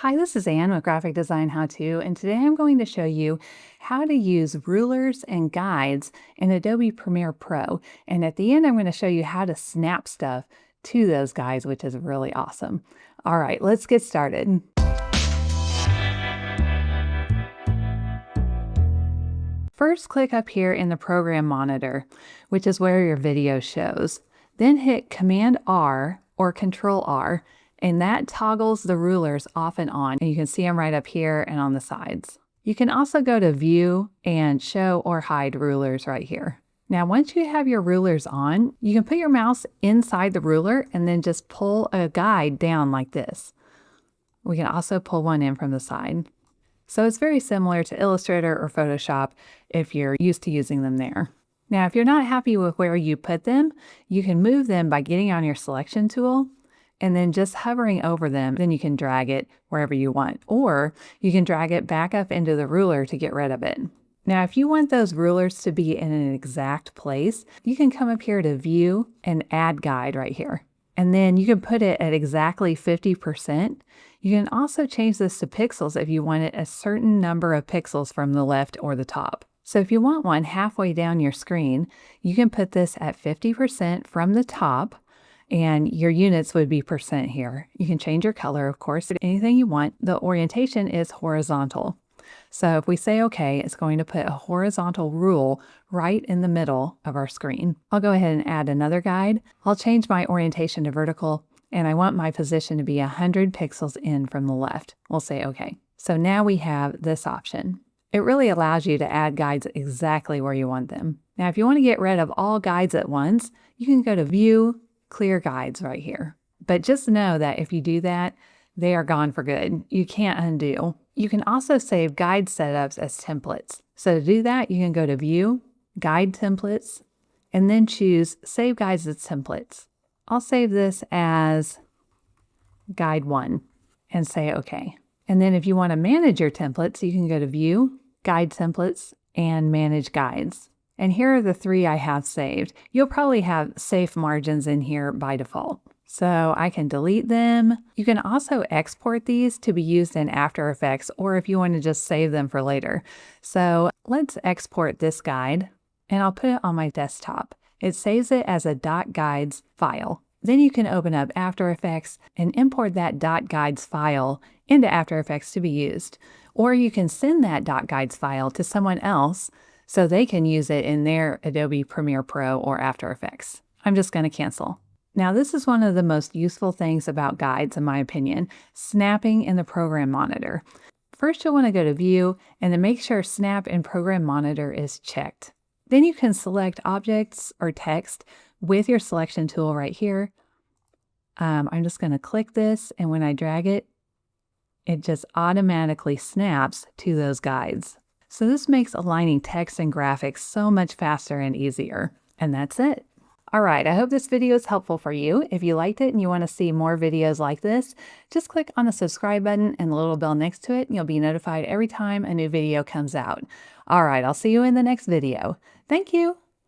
Hi, this is Ann with Graphic Design How To, and today I'm going to show you how to use rulers and guides in Adobe Premiere Pro. And at the end, I'm going to show you how to snap stuff to those guides, which is really awesome. All right, let's get started. First, click up here in the program monitor, which is where your video shows. Then hit Command R or Control R, and that toggles the rulers off and on. And you can see them right up here and on the sides. You can also go to View and Show or Hide Rulers right here. Now, once you have your rulers on, you can put your mouse inside the ruler and then just pull a guide down like this. We can also pull one in from the side. So it's very similar to Illustrator or Photoshop if you're used to using them there. Now, if you're not happy with where you put them, you can move them by getting on your selection tool and then just hovering over them. Then you can drag it wherever you want, or you can drag it back up into the ruler to get rid of it. Now, if you want those rulers to be in an exact place, you can come up here to View and Add Guide right here. And then you can put it at exactly 50%. You can also change this to pixels if you want it a certain number of pixels from the left or the top. So if you want one halfway down your screen, you can put this at 50% from the top, and your units would be percent here. You can change your color, of course, to anything you want. The orientation is horizontal. So if we say OK, it's going to put a horizontal rule right in the middle of our screen. I'll go ahead and add another guide. I'll change my orientation to vertical, and I want my position to be 100 pixels in from the left. We'll say OK. So now we have this option. It really allows you to add guides exactly where you want them. Now, if you want to get rid of all guides at once, you can go to View, Clear Guides right here. But just know that if you do that, they are gone for good. You can't undo. You can also save guide setups as templates. So to do that, you can go to View, Guide Templates, and then choose Save Guides as Templates. I'll save this as Guide 1 and say OK. And then if you want to manage your templates, you can go to View, Guide Templates, and Manage Guides. And here are the three I have saved. You'll probably have safe margins in here by default. So I can delete them. You can also export these to be used in After Effects, or if you want to just save them for later. So let's export this guide, and I'll put it on my desktop. It saves it as a .guides file. Then you can open up After Effects and import that .guides file into After Effects to be used. Or you can send that .guides file to someone else so they can use it in their Adobe Premiere Pro or After Effects. I'm just going to cancel. Now, this is one of the most useful things about guides, in my opinion, snapping in the program monitor. First, you'll want to go to View and then make sure Snap in Program Monitor is checked. Then you can select objects or text with your selection tool right here. I'm just going to click this, and when I drag it, it just automatically snaps to those guides. So this makes aligning text and graphics so much faster and easier. And that's it. All right, I hope this video is helpful for you. If you liked it and you want to see more videos like this, just click on the subscribe button and the little bell next to it, and you'll be notified every time a new video comes out. All right, I'll see you in the next video. Thank you.